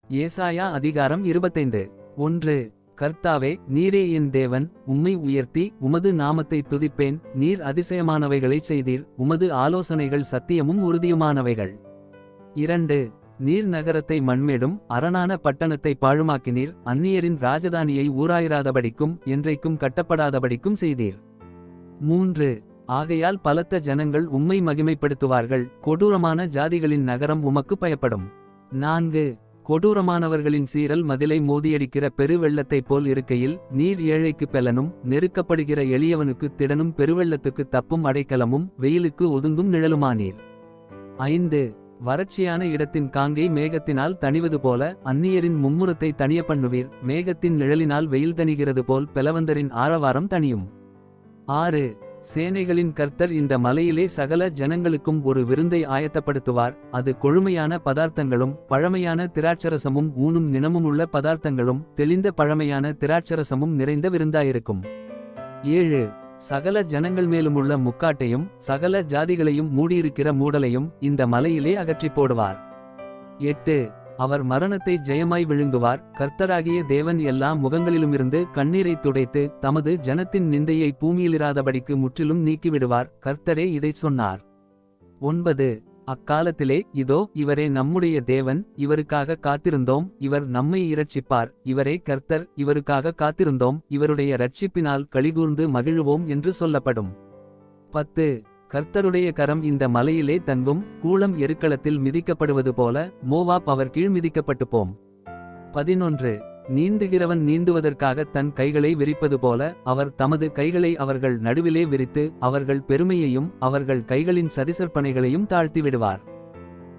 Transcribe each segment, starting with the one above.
ஏசாயா அதிகாரம் 25. 1. கர்த்தாவே, நீரே என் தேவன், உம்மை உயர்த்தி உமது நாமத்தை துதிப்பேன். நீர் அதிசயமானவைகளைச் செய்தீர், உமது ஆலோசனைகள் சத்தியமும் உறுதியுமானவைகள். 2. நீர் நகரத்தை மண்மேடும் அரணான பட்டணத்தை பாழுமாக்கினீர். அந்நியரின் ராஜதானியை ஊராயிராதபடிக்கும் என்றைக்கும் கட்டப்படாதபடிக்கும் செய்தீர். 3. ஆகையால் பலத்த ஜனங்கள் உம்மை மகிமைப்படுத்துவார்கள். கொடூரமான ஜாதிகளின் நகரம் உமக்கு பயப்படும். 4. கொடூரமானவர்களின் சீறல் மதிலை மோதியடிக்கிற பெருவெள்ளத்தைப் போல் இருக்கையில், நீர் ஏழைக்கு பெலனும் நெருக்கப்படுகிற எளியவனுக்கு திடனும் பெருவெள்ளத்துக்கு தப்பும் அடைக்கலமும் வெயிலுக்கு ஒதுங்கும் நிழலுமானீர். 5. வறட்சியான இடத்தின் காங்கை மேகத்தினால் தணிவது போல அந்நியரின் மும்முரத்தை தணிய பண்ணுவீர். மேகத்தின் நிழலினால் வெயில் தணிகிறது போல் பெலவந்தரின் ஆரவாரம் தணியும். 6. சேனைகளின் கர்த்தர் இந்த மலையிலே சகல ஜனங்களுக்கும் ஒரு விருந்தை ஆயத்தப்படுத்துவார். அது கொழுமையான பதார்த்தங்களும் பழமையான திராட்சரசமும் ஊனும் நினமுமுள்ள பதார்த்தங்களும் தெளிந்த பழமையான திராட்சரசமும் நிறைந்த விருந்தாயிருக்கும். 7. சகல ஜனங்கள் மேலுமுள்ள முக்காட்டையும் சகல ஜாதிகளையும் மூடியிருக்கிற மூடலையும் இந்த மலையிலே அகற்றிப் போடுவார். 8. அவர் மரணத்தை ஜெயமாய் விழுங்குவார். கர்த்தராகிய தேவன் எல்லா முகங்களிலுமிருந்து கண்ணீரை துடைத்து தமது ஜனத்தின் நிந்தையை பூமியிலிராதபடிக்கு முற்றிலும் நீக்கிவிடுவார். கர்த்தரே இதைச் சொன்னார். 9. அக்காலத்திலே, இதோ, இவரே நம்முடைய தேவன், இவருக்காக காத்திருந்தோம், இவர் நம்மை இரட்சிப்பார். இவரே கர்த்தர், இவருக்காக காத்திருந்தோம், இவருடைய இரட்சிப்பினால் களிகூர்ந்து மகிழுவோம் என்று சொல்லப்படும். 10. கர்த்தருடைய கரம் இந்த மலையிலே தங்கும். கூளம் எருக்களத்தில் மிதிக்கப்படுவது போல மோவாப் அவர் கீழ் மிதிக்கப்பட்டு போம். 11. நீந்துகிறவன் நீந்துவதற்காக தன் கைகளை விரிப்பது போல அவர் தமது கைகளை அவர்கள் நடுவிலே விரித்து அவர்கள் பெருமையையும் அவர்கள் கைகளின் சதிசற்பனைகளையும் தாழ்த்தி விடுவார்.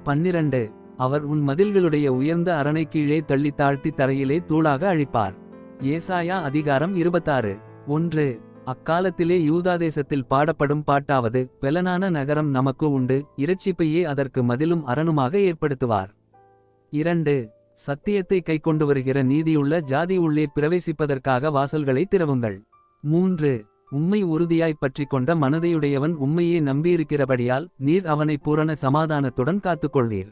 12. அவர் உன் மதில்களுடைய உயர்ந்த அரணை கீழே தள்ளி தாழ்த்தி தரையிலே தூளாக அழிப்பார். ஏசாயா அதிகாரம் 26. 1. அக்காலத்திலே யூதாதேசத்தில் பாடப்படும் பாட்டாவது, பெலனான நகரம் நமக்கு உண்டு, இரட்சிப்பையே அதற்கு மதிலும் அரணுமாக ஏற்படுத்துவார். 2. சத்தியத்தை கைக்கொண்டு வருகிற நீதியுள்ள ஜாதி உள்ளே பிரவேசிப்பதற்காக வாசல்களை திறவுங்கள். 3. உம்மை உறுதியாய்ப் பற்றிக் கொண்ட மனதையுடையவன் உம்மையே நம்பியிருக்கிறபடியால் நீர் அவனை பூரண சமாதானத்துடன் காத்துக்கொள்வீர்.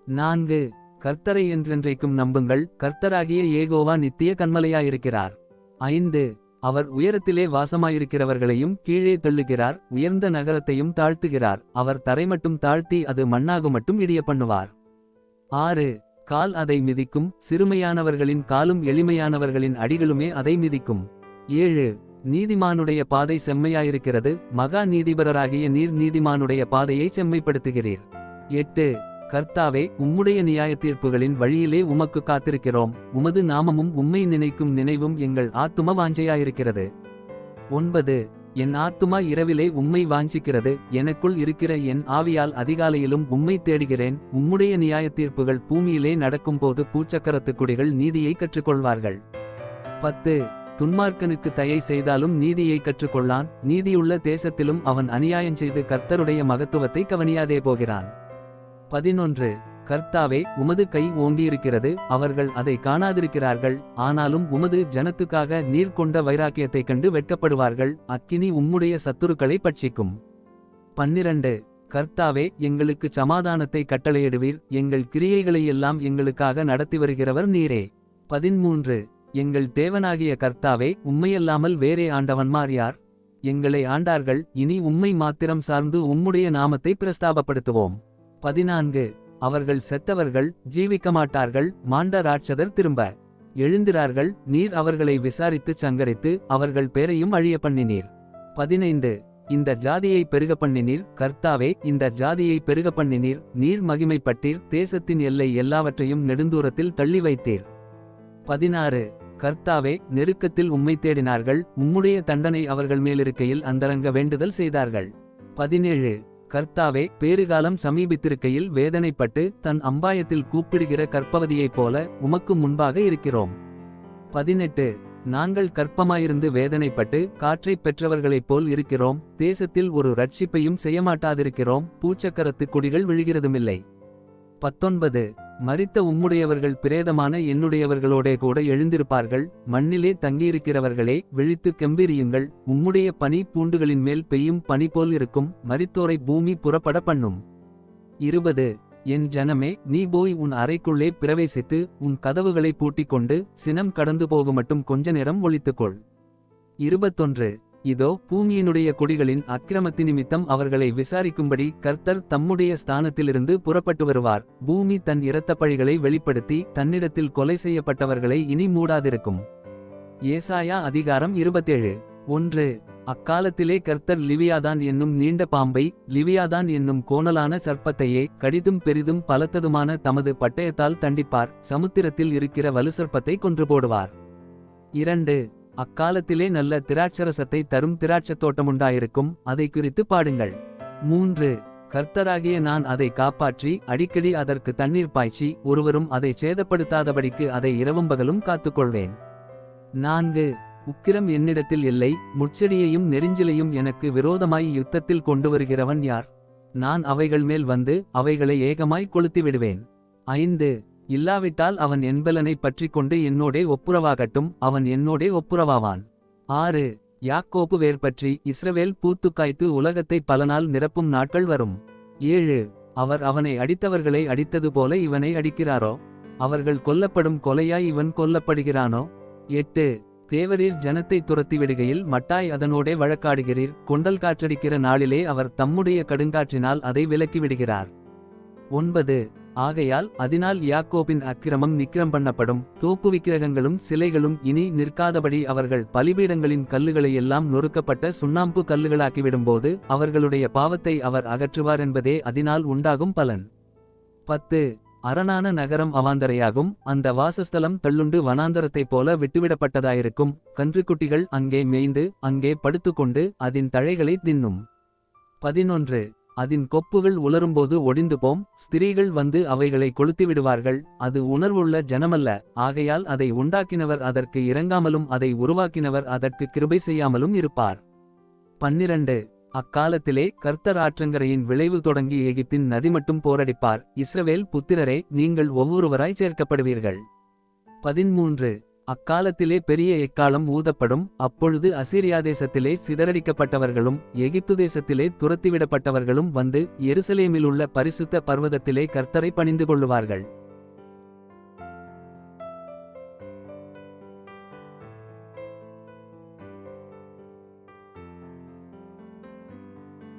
4. கர்த்தரை என்றென்றைக்கும் நம்புங்கள். கர்த்தராகிய யேகோவா நித்திய கன்மலையாயிருக்கிறார். 5. அவர் உயரத்திலே வாசமாயிருக்கிறவர்களையும் கீழே தள்ளுகிறார், உயர்ந்த நகரத்தையும் தாழ்த்துகிறார். அவர் தரைமட்டும் தாழ்த்தி அது மண்ணாகுமட்டும் இடிய பண்ணுவார். 6. கால் அதை மிதிக்கும், சிறுமையானவர்களின் காலும் எளிமையானவர்களின் அடிகளுமே அதை மிதிக்கும். 7. நீதிமானுடைய பாதை செம்மையாயிருக்கிறது, மகா நீதிபரராகிய நீர் நீதிமானுடைய பாதையை செம்மைப்படுத்துகிறீர். 8. கர்த்தாவே, உம்முடைய நியாயத்தீர்ப்புகளின் வழியிலே உமக்கு காத்திருக்கிறோம், உமது நாமமும் உம்மை நினைக்கும் நினைவும் எங்கள் ஆத்தும வாஞ்சையாயிருக்கிறது. 9. என் ஆத்துமா இரவிலே உம்மை வாஞ்சிக்கிறது, எனக்குள் இருக்கிற என் ஆவியால் அதிகாலையிலும் உம்மை தேடுகிறேன். உம்முடைய நியாயத்தீர்ப்புகள் பூமியிலே நடக்கும்போது பூச்சக்கரத்துக் குடிகள் நீதியை கற்றுக்கொள்வார்கள். 10. துன்மார்க்கனுக்கு தயை செய்தாலும் நீதியை கற்றுக்கொள்ளான், நீதியுள்ள தேசத்திலும் அவன் அநியாயஞ்செய்து கர்த்தருடைய மகத்துவத்தை கவனியாதே போகிறான். 11. கர்த்தாவே, உமது கை ஓங்கியிருக்கிறது, அவர்கள் அதை காணாதிருக்கிறார்கள். ஆனாலும் உமது ஜனத்துக்காக நீர் கொண்ட வைராக்கியத்தைக் கண்டு வெட்கப்படுவார்கள். அக்கினி உம்முடைய சத்துருக்களை பட்சிக்கும். 12. கர்த்தாவே, எங்களுக்கு சமாதானத்தை கட்டளையிடுவீர், எங்கள் கிரியைகளையெல்லாம் எங்களுக்காக நடத்தி வருகிறவர் நீரே. 13. எங்கள் தேவனாகிய கர்த்தாவே, உம்மையல்லாமல் வேறே ஆண்டவன்மார் யார்? எங்களை ஆண்டார்கள், இனி உம்மை மாத்திரம் சார்ந்து உம்முடைய நாமத்தை பிரஸ்தாபப்படுத்துவோம். 14. அவர்கள் செத்தவர்கள் ஜீவிக்க மாட்டார்கள், மாண்ட ராட்சதர் திரும்ப எழுந்திரார்கள். நீர் அவர்களை விசாரித்துச் சங்கரித்து அவர்கள் பேரையும் அழிய பண்ணினீர். 15. இந்த ஜாதியை பெருக பண்ணினீர், கர்த்தாவே, இந்த ஜாதியை பெருக பண்ணினீர். நீர் மகிமைப்பட்டீர், தேசத்தின் எல்லை எல்லாவற்றையும் நெடுந்தூரத்தில் தள்ளி வைத்தீர். 16. கர்த்தாவே, நெருக்கத்தில் உம்மை தேடினார்கள், உம்முடைய தண்டனை அவர்கள் மேலிருக்கையில் அந்தரங்க வேண்டுதல் செய்தார்கள். 17. கர்த்தாவே, பேறுகாலம் சமீபித்திருக்கையில் வேதனைப்பட்டு தன் அம்பாயத்தில் கூப்பிடுகிற கற்பவதியைப் போல உமக்கு முன்பாக இருக்கிறோம். 18. நாங்கள் கற்பமாயிருந்து வேதனைப்பட்டு காற்றைப் பெற்றவர்களைப் போல் இருக்கிறோம், தேசத்தில் ஒரு இரட்சிப்பையும் செய்யமாட்டாதிருக்கிறோம், பூச்சக்கரத்துக் கொடிகள் விழுகிறதுமில்லை. 19. மரித்த உம்முடையவர்கள் பிரேதமான என்னுடையவர்களோடே கூட எழுந்திருப்பார்கள். மண்ணிலே தங்கியிருக்கிறவர்களே, விழித்து கெம்பீரியுங்கள், உம்முடைய பனி பூண்டுகளின் மேல் பெய்யும் பனி போல் இருக்கும், மரித்தோரை பூமி புறப்பட பண்ணும். 20. என் ஜனமே, நீ போய் உன் அறைக்குள்ளே பிரவேசித்து உன் கதவுகளை பூட்டிக்கொண்டு சினம் கடந்து போகுமட்டும் கொஞ்ச நேரம் ஒளித்துக்கொள். 21. இதோ பூமியினுடைய குடிகளின் அக்கிரமத்தி நிமித்தம் அவர்களை விசாரிக்கும்படி கர்த்தர் தம்முடைய ஸ்தானத்திலிருந்து புறப்பட்டு வருவார். பூமி தன் இரத்தப்பழிகளை வெளிப்படுத்தி தன்னிடத்தில் கொலை செய்யப்பட்டவர்களை இனி மூடாதிருக்கும். ஏசாயா அதிகாரம் 27. 1. அக்காலத்திலே கர்த்தர் லிவியாதான் என்னும் நீண்ட பாம்பை, லிவியாதான் என்னும் கோணலான சர்ப்பத்தையே கடிதும் பெரிதும் பலத்ததுமான தமது பட்டயத்தால் தண்டிப்பார். சமுத்திரத்தில் இருக்கிற வலுசர்ப்பத்தை கொன்று போடுவார். 2. அக்காலத்திலே நல்ல திராட்சரசத்தை தரும் திராட்சத் தோட்டமுண்டாயிருக்கும், அதை குறித்து பாடுங்கள். 3. கர்த்தராகிய நான் அதை காப்பாற்றி அடிக்கடி அதற்கு தண்ணீர் பாய்ச்சி ஒருவரும் அதை சேதப்படுத்தாதபடிக்கு அதை இரவும் பகலும் காத்துக்கொள்வேன். 4. உக்கிரம் என்னிடத்தில் இல்லை, முட்செடியையும் நெரிஞ்சிலையும் எனக்கு விரோதமாய் யுத்தத்தில் கொண்டு வருகிறவன் யார்? நான் அவைகள் மேல் வந்து அவைகளை ஏகமாய் கொளுத்திவிடுவேன். 5. இல்லாவிட்டால் அவன் என்பலனை பற்றி கொண்டு என்னோடே ஒப்புரவாகட்டும், அவன் என்னோடே ஒப்புரவாவான். 6. யாக்கோப்பு வேர்பற்றி இஸ்ரவேல் பூத்துக்காய்த்து உலகத்தை பலனால் நிரப்பும் நாட்கள் வரும். 7. அவர் அவனை அடித்தவர்களை அடித்தது போல இவனை அடிக்கிறாரோ? அவர்கள் கொல்லப்படும் கொலையாய் இவன் கொல்லப்படுகிறானோ? 8. தேவரீர் ஜனத்தை துரத்திவிடுகையில் மட்டாய் அதனோடே வழக்காடுகிறீர், கொண்டல் காற்றடிக்கிற நாளிலே அவர் தம்முடைய கடுங்காற்றினால் அதை விலக்கிவிடுகிறார். 9. ஆகையால் அதனால் யாக்கோபின் அக்கிரமம் நிக்கிரம் பண்ணப்படும், தோப்பு விக்கிரகங்களும் சிலைகளும் இனி நிற்காதபடி அவர்கள் பலிபீடங்களின் கல்லுகளை எல்லாம் நொறுக்கப்பட்ட சுண்ணாம்பு கல்லுகளாக்கிவிடும்போது அவர்களுடைய பாவத்தை அவர் அகற்றுவார் என்பதே அதனால் உண்டாகும் பலன். 10. அரணான நகரம் அவாந்தரையாகும், அந்த வாசஸ்தலம் தள்ளுண்டு வனாந்தரத்தைப் போல விட்டுவிடப்பட்டதாயிருக்கும். கன்றுக்குட்டிகள் அங்கே மேய்ந்து அங்கே படுத்துக்கொண்டு அதின் தழைகளை தின்னும். 11. அதின் கொப்புகள் உலரும்போது ஒடிந்து போம், ஸ்திரீகள் வந்து அவைகளை கொளுத்திவிடுவார்கள். அது உணர்வுள்ள ஜனமல்ல, ஆகையால் அதை உண்டாக்கினவர் அதற்கு இரங்காமலும் அதை உருவாக்கினவர் அதற்கு கிருபை செய்யாமலும் இருப்பார். 12. அக்காலத்திலே கர்த்தர் ஆற்றங்கரையின் விளைவு தொடங்கி எகிப்தின் நதி மட்டும் போரடிப்பார். இஸ்ரவேல் புத்திரரே, நீங்கள் ஒவ்வொருவராய் சேர்க்கப்படுவீர்கள். 13. அக்காலத்திலே பெரிய எக்காலம் ஊதப்படும், அப்பொழுது அசீரியா தேசத்திலே சிதறடிக்கப்பட்டவர்களும் எகிப்து தேசத்திலே துரத்திவிடப்பட்டவர்களும் வந்து எருசலேமிலுள்ள பரிசுத்த பர்வதத்திலே கர்த்தரை பணிந்து கொள்ளுவார்கள்.